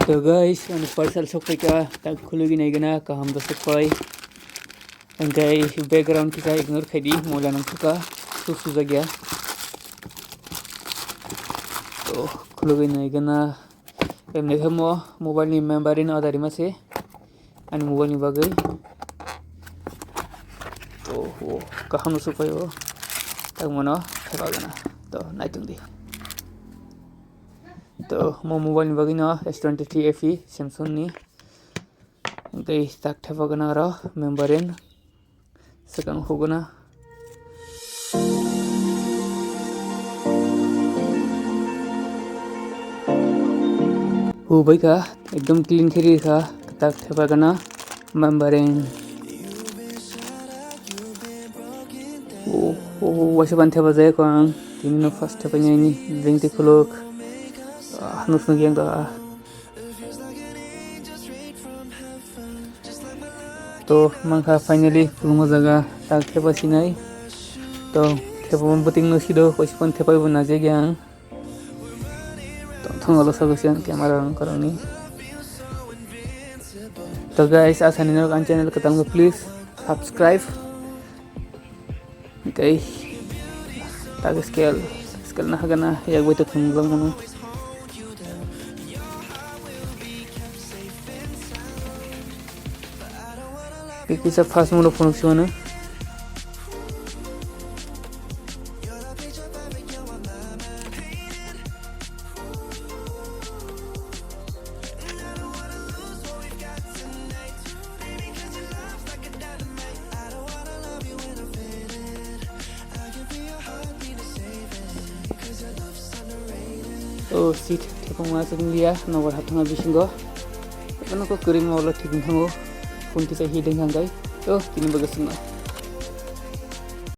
तो guys, ano parsal sokay ka tag khulugi nai gana kaham da sokay angkai background kita ignore khai di mola nang suka su jagya to khulugi nai gana emne thamo mobile ni member in adari ma se ani mobile ni bagai to ho kaham sokay o tag mono thaba gana to naitung di तो मो mobile बगी न s23fe Samsung नि गई ताक ठेफगना र membrane सकम होगना हो भाई का एकदम क्लीन खेरी का ताक ठेफगना मेम्बरेन ओ वैसे बन ठेफा जाए को तीन न फर्स्ट ठेफा नि ड्रिंक ते खुलोक nusnu yang dah to mangka finally pulmo jaga tak thepa sinai to thepa buting no sido koispon thepa bu na je gyang to thongalo sagasian camera on karoni to guys asani no kan channel ka tamgo please subscribe okay tag scale na hagana yak boito thunglang mono Kisa fast mode funciona. Oh, seat tepung masuk dia nomor hatang habis enggak. Karena kok kering mau lo tikin hango. Pun kita hidung hanggai. Oh, kini bagus semua.